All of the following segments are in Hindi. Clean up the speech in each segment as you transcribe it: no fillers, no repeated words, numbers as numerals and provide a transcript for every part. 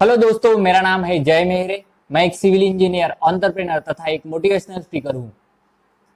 हेलो दोस्तों, मेरा नाम है जय मेहरे। मैं एक सिविल इंजीनियर, एंटरप्रेन्योर तथा एक मोटिवेशनल स्पीकर हूँ।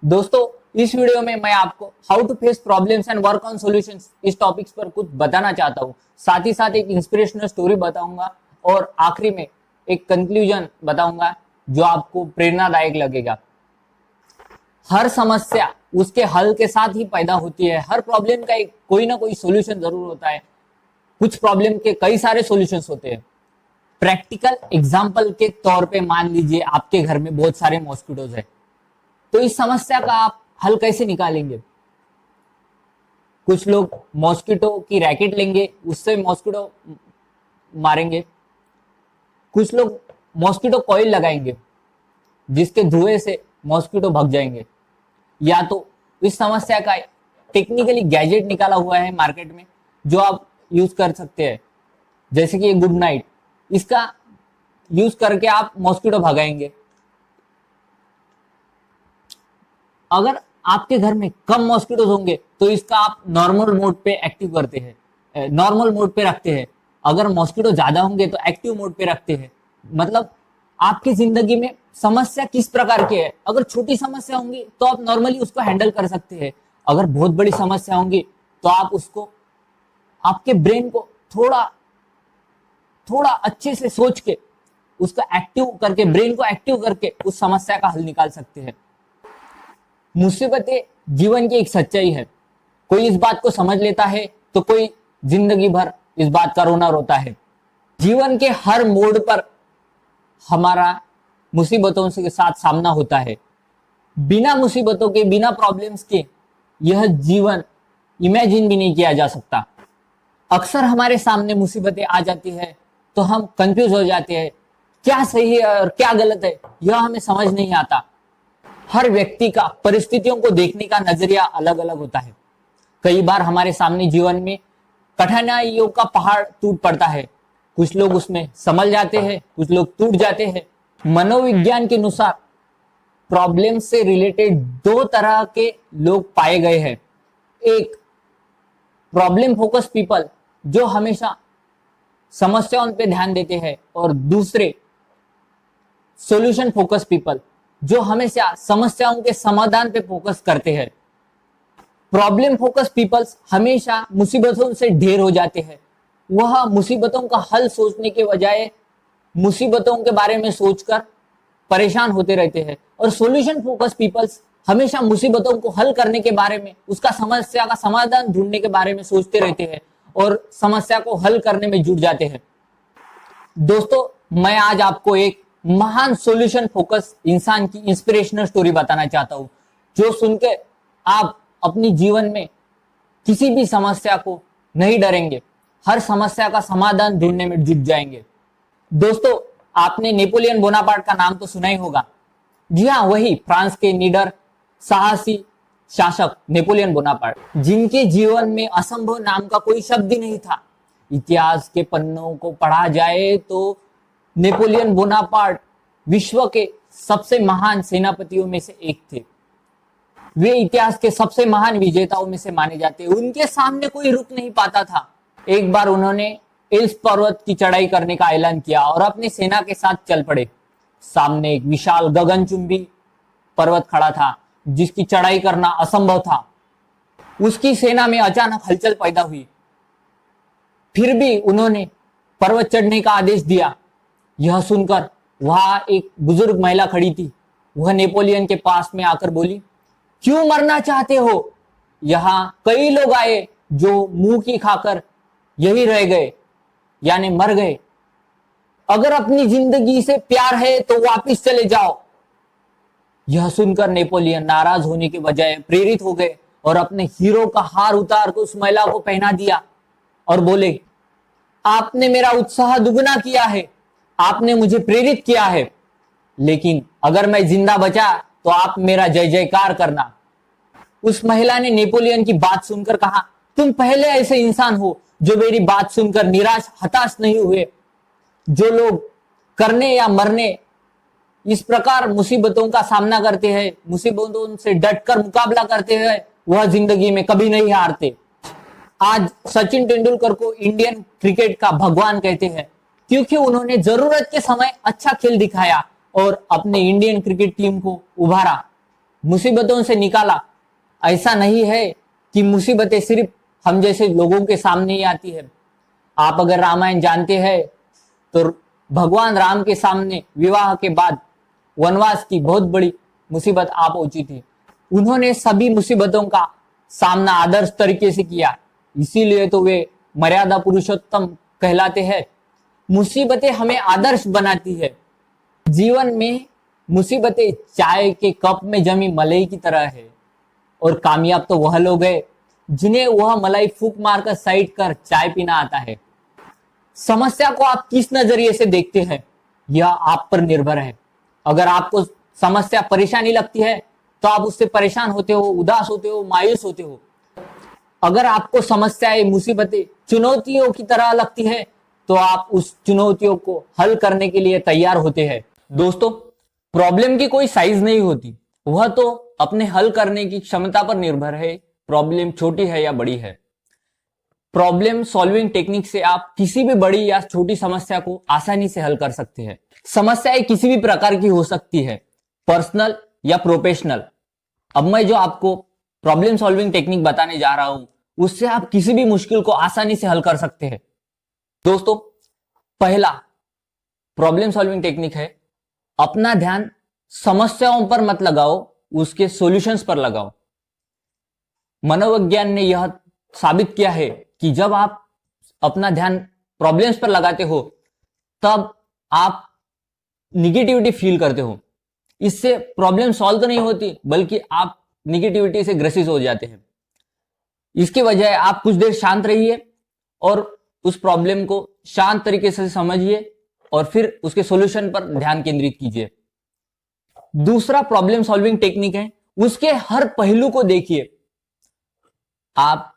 दोस्तों, इस वीडियो में मैं आपको how to face problems and work on solutions इस टॉपिक्स पर कुछ बताना चाहता हूँ। साथ ही साथ एक इंस्पिरेशनल स्टोरी बताऊंगा और आखिरी में एक कंक्लूजन बताऊंगा जो आपको प्रेरणादायक लगेगा। हर समस्या उसके हल के साथ ही पैदा होती है। हर प्रॉब्लम का एक कोई ना कोई सॉल्यूशन जरूर होता है। कुछ प्रॉब्लम के कई सारे सॉल्यूशंस होते हैं। प्रैक्टिकल एग्जाम्पल के तौर पे मान लीजिए आपके घर में बहुत सारे मॉस्किटोज है, तो इस समस्या का आप हल कैसे निकालेंगे? कुछ लोग मॉस्किटो की रैकेट लेंगे, उससे मॉस्किटो मारेंगे। कुछ लोग मॉस्किटो कॉइल लगाएंगे जिसके धुएं से मॉस्किटो भाग जाएंगे। या तो इस समस्या का टेक्निकली गैजेट निकाला हुआ है मार्केट में जो आप यूज कर सकते हैं, जैसे कि गुड नाइट। इसका यूज करके आप मॉस्किटो भगाएंगे। अगर आपके घर में कम मॉस्किटोज होंगे तो इसका आप नॉर्मल मोड पे एक्टिव करते हैं, नॉर्मल मोड पे रखते हैं। अगर मॉस्किटो ज्यादा होंगे तो एक्टिव मोड पे रखते हैं। मतलब आपकी जिंदगी में समस्या किस प्रकार की है। अगर छोटी समस्या होंगी तो आप नॉर्मली उसको हैंडल कर सकते हैं। अगर बहुत बड़ी समस्या होंगी तो आप उसको आपके ब्रेन को थोड़ा थोड़ा अच्छे से सोच के उसका एक्टिव करके, ब्रेन को एक्टिव करके उस समस्या का हल निकाल सकते हैं। मुसीबतें जीवन की एक सच्चाई है। कोई इस बात को समझ लेता है तो कोई जिंदगी भर इस बात का रोना रोता है। जीवन के हर मोड़ पर हमारा मुसीबतों के साथ सामना होता है। बिना मुसीबतों के, बिना प्रॉब्लम्स के यह जीवन इमेजिन भी नहीं किया जा सकता। अक्सर हमारे सामने मुसीबतें आ जाती है तो हम कंफ्यूज हो जाते हैं, क्या सही है और क्या गलत है यह हमें समझ नहीं आता। हर व्यक्ति का परिस्थितियों को देखने का नजरिया अलग अलग होता है। कई बार हमारे सामने जीवन में कठिनाइयों का पहाड़ टूट पड़ता है। कुछ लोग उसमें संभल जाते हैं, कुछ लोग टूट जाते हैं। मनोविज्ञान के अनुसार प्रॉब्लम से रिलेटेड दो तरह के लोग पाए गए हैं। एक प्रॉब्लम फोकस पीपल जो हमेशा समस्याओं पे ध्यान देते हैं, और दूसरे सॉल्यूशन फोकस पीपल जो हमेशा समस्याओं के समाधान पे फोकस करते हैं। प्रॉब्लम फोकस पीपल्स हमेशा मुसीबतों से ढेर हो जाते हैं। वह मुसीबतों का हल सोचने के बजाय मुसीबतों के बारे में सोचकर परेशान होते रहते हैं। और सॉल्यूशन फोकस पीपल्स हमेशा मुसीबतों को हल करने के बारे में, उसका समस्या का समाधान ढूंढने के बारे में सोचते रहते हैं और समस्या को हल करने में जुट जाते हैं। दोस्तों, मैं आज आपको एक महान सॉल्यूशन फोकस इंसान की इंस्पिरेशनल स्टोरी बताना चाहता हूं, जो सुनकर आप अपनी जीवन में किसी भी समस्या को नहीं डरेंगे, हर समस्या का समाधान ढूंढने में जुट जाएंगे। दोस्तों, आपने नेपोलियन बोनापार्ट का नाम तो सुना ही होगा। जी हाँ, वही फ्रांस के निडर साहसी शासक नेपोलियन बोनापार्ट, जिनके जीवन में असंभव नाम का कोई शब्द ही नहीं था। इतिहास के पन्नों को पढ़ा जाए तो नेपोलियन बोनापार्ट विश्व के सबसे महान सेनापतियों में से एक थे। वे इतिहास के सबसे महान विजेताओं में से माने जाते। उनके सामने कोई रुक नहीं पाता था। एक बार उन्होंने एल्स पर्वत की चढ़ाई करने का ऐलान किया और अपनी सेना के साथ चल पड़े। सामने एक विशाल गगनचुंबी पर्वत खड़ा था जिसकी चढ़ाई करना असंभव था। उसकी सेना में अचानक हलचल पैदा हुई। फिर भी उन्होंने पर्वत चढ़ने का आदेश दिया। यह सुनकर वहां एक बुजुर्ग महिला खड़ी थी। वह नेपोलियन के पास में आकर बोली, क्यों मरना चाहते हो? यहां कई लोग आए जो मुंह की खाकर यही रह गए, यानी मर गए। अगर अपनी जिंदगी से प्यार है तो वापिस चले जाओ। यह सुनकर नेपोलियन नाराज होने के बजाय प्रेरित हो गए और अपने हीरो का हार उतार कर उस महिला को पहना दिया और बोले, आपने मेरा उत्साह दुगना किया है, आपने मुझे प्रेरित किया है, लेकिन अगर मैं जिंदा बचा तो आप मेरा जय जयकार करना। उस महिला ने नेपोलियन की बात सुनकर कहा, तुम पहले ऐसे इंसान हो जो मेरी बात सुनकर निराश हताश नहीं हुए। जो लोग करने या मरने इस प्रकार मुसीबतों का सामना करते हैं, मुसीबतों से डटकर मुकाबला करते हैं, वह जिंदगी में कभी नहीं हारते। आज सचिन तेंदुलकर को इंडियन क्रिकेट का भगवान कहते हैं। क्योंकि उन्होंने जरूरत के समय अच्छा खेल दिखाया और अपने इंडियन क्रिकेट टीम को उभारा, मुसीबतों से निकाला। ऐसा नहीं है कि मुसीबतें सिर्फ हम जैसे लोगों के सामने ही आती है। आप अगर रामायण जानते हैं तो भगवान राम के सामने विवाह के बाद वनवास की बहुत बड़ी मुसीबत आ पहुंची थी। उन्होंने सभी मुसीबतों का सामना आदर्श तरीके से किया, इसीलिए तो वे मर्यादा पुरुषोत्तम कहलाते हैं। मुसीबतें हमें आदर्श बनाती है। जीवन में मुसीबतें चाय के कप में जमी मलाई की तरह है, और कामयाब तो वह लोग हैं जिन्हें वह मलाई फूंक मारकर साइड कर चाय पीना आता है। समस्या को आप किस नजरिए से देखते हैं यह आप पर निर्भर है। अगर आपको समस्या परेशानी लगती है तो आप उससे परेशान होते हो, उदास होते हो, मायूस होते हो। अगर आपको समस्याएं, मुसीबतें चुनौतियों की तरह लगती है तो आप उस चुनौतियों को हल करने के लिए तैयार होते हैं। दोस्तों, प्रॉब्लम की कोई साइज नहीं होती, वह तो अपने हल करने की क्षमता पर निर्भर है, प्रॉब्लम छोटी है या बड़ी है। प्रॉब्लम सॉल्विंग टेक्निक से आप किसी भी बड़ी या छोटी समस्या को आसानी से हल कर सकते हैं। समस्याएं किसी भी प्रकार की हो सकती है, पर्सनल या प्रोफेशनल। अब मैं जो आपको प्रॉब्लम सॉल्विंग टेक्निक बताने जा रहा हूं, उससे आप किसी भी मुश्किल को आसानी से हल कर सकते हैं। दोस्तों, पहला प्रॉब्लम सॉल्विंग टेक्निक है, अपना ध्यान समस्याओं पर मत लगाओ, उसके सॉल्यूशंस पर लगाओ। मनोविज्ञान ने यह साबित किया है कि जब आप अपना ध्यान प्रॉब्लम्स पर लगाते हो तब आप निगेटिविटी फील करते हो। इससे प्रॉब्लम सॉल्व तो नहीं होती, बल्कि आप निगेटिविटी से ग्रसित हो जाते हैं। इसके बजाय आप कुछ देर शांत रहिए और उस प्रॉब्लम को शांत तरीके से समझिए और फिर उसके सॉल्यूशन पर ध्यान केंद्रित कीजिए। दूसरा प्रॉब्लम सॉल्विंग टेक्निक है, उसके हर पहलू को देखिए। आप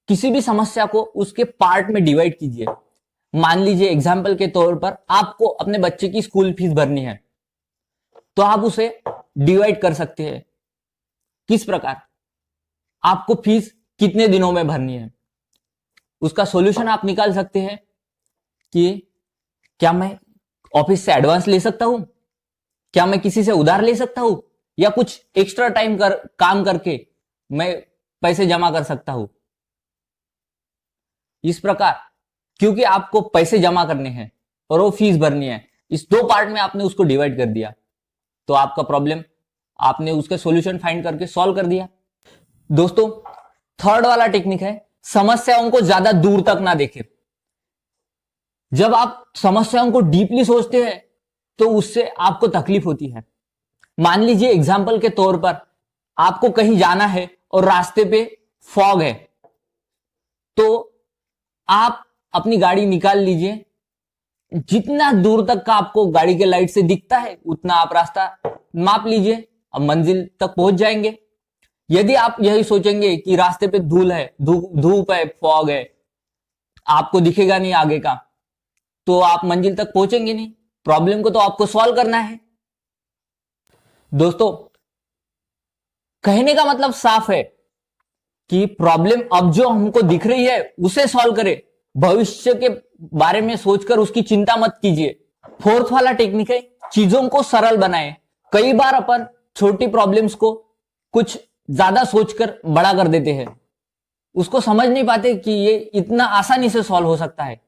किसी भी समस्या को उसके पार्ट में डिवाइड कीजिए। मान लीजिए एग्जाम्पल के तौर पर आपको अपने बच्चे की स्कूल फीस भरनी है, तो आप उसे डिवाइड कर सकते हैं। किस प्रकार? आपको फीस कितने दिनों में भरनी है, उसका सॉल्यूशन आप निकाल सकते हैं कि क्या मैं ऑफिस से एडवांस ले सकता हूं, क्या मैं किसी से उधार ले सकता हूं, या कुछ एक्स्ट्रा टाइम काम करके मैं पैसे जमा कर सकता हूं। इस प्रकार, क्योंकि आपको पैसे जमा करने हैं और वो फीस भरनी है, इस दो पार्ट में आपने उसको डिवाइड कर दिया, तो आपका प्रॉब्लम आपने उसके सॉल्यूशन फाइंड करके सॉल्व कर दिया। दोस्तों, थर्ड वाला टेक्निक है, समस्याओं को ज्यादा दूर तक ना देखें। जब आप समस्याओं को डीपली सोचते हैं तो उससे आपको तकलीफ होती है। मान लीजिए एग्जाम्पल के तौर पर आपको कहीं जाना है और रास्ते पे फॉग है, तो आप अपनी गाड़ी निकाल लीजिए। जितना दूर तक का आपको गाड़ी के लाइट से दिखता है उतना आप रास्ता माप लीजिए, अब मंजिल तक पहुंच जाएंगे। यदि आप यही सोचेंगे कि रास्ते पे धूल है, धूप है, फॉग है, आपको दिखेगा नहीं आगे का, तो आप मंजिल तक पहुंचेंगे नहीं। प्रॉब्लम को तो आपको सॉल्व करना है। दोस्तों, कहने का मतलब साफ है कि प्रॉब्लम अब जो हमको दिख रही है उसे सॉल्व करें, भविष्य के बारे में सोचकर उसकी चिंता मत कीजिए। फोर्थ वाला टेक्निक है, चीजों को सरल बनाएं। कई बार अपन छोटी प्रॉब्लम्स को कुछ ज्यादा सोचकर बड़ा कर देते हैं, उसको समझ नहीं पाते कि ये इतना आसानी से सॉल्व हो सकता है।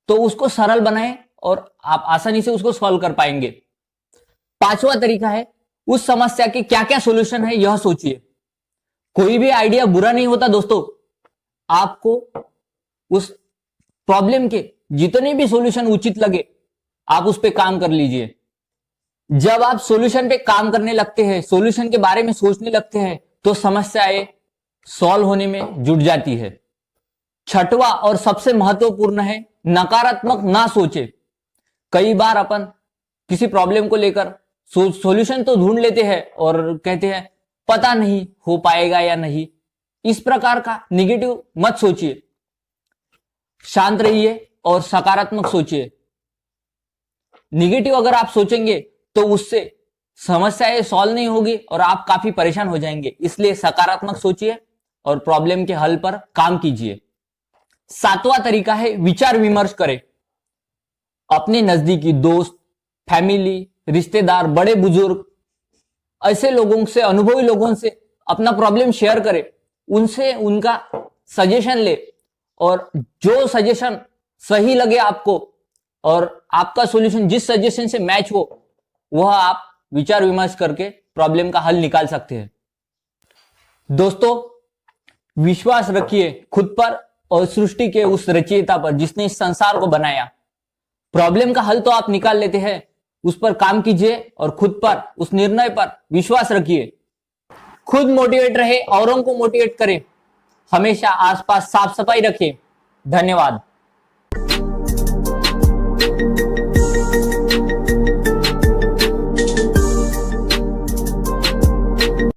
तो उसको सरल बनाएं और आप आसानी से उसको सॉल्व कर पाएंगे। पांचवा तरीका है, उस समस्या के क्या क्या सॉल्यूशन है यह सोचिए। कोई भी आइडिया बुरा नहीं होता दोस्तों, आपको उस प्रॉब्लम के जितने भी सॉल्यूशन उचित लगे आप उस पे काम कर लीजिए। जब आप सॉल्यूशन पे काम करने लगते हैं, सॉल्यूशन के बारे में सोचने लगते हैं, तो समस्याएं सॉल्व होने में जुट जाती है। छठवां और सबसे महत्वपूर्ण है, नकारात्मक ना सोचे। कई बार अपन किसी प्रॉब्लम को लेकर सॉल्यूशन तो ढूंढ लेते हैं और कहते हैं पता नहीं हो पाएगा या नहीं। इस प्रकार का निगेटिव मत सोचिए, शांत रहिए और सकारात्मक सोचिए। निगेटिव अगर आप सोचेंगे तो उससे समस्याएं सॉल्व नहीं होगी और आप काफी परेशान हो जाएंगे। इसलिए सकारात्मक सोचिए और प्रॉब्लम के हल पर काम कीजिए। सातवां तरीका है, विचार विमर्श करें। अपने नजदीकी दोस्त, फैमिली, रिश्तेदार, बड़े बुजुर्ग, ऐसे लोगों से, अनुभवी लोगों से अपना प्रॉब्लम शेयर करें, उनसे उनका सजेशन ले, और जो सजेशन सही लगे आपको और आपका सॉल्यूशन जिस सजेशन से मैच हो, वह आप विचार विमर्श करके प्रॉब्लम का हल निकाल सकते हैं। दोस्तों, विश्वास रखिए खुद पर और सृष्टि के उस रचयिता पर जिसने इस संसार को बनाया। प्रॉब्लम का हल तो आप निकाल लेते हैं, उस पर काम कीजिए और खुद पर, उस निर्णय पर विश्वास रखिए। खुद मोटिवेट रहे, औरों को मोटिवेट करें, हमेशा आसपास साफ सफाई रखें। धन्यवाद।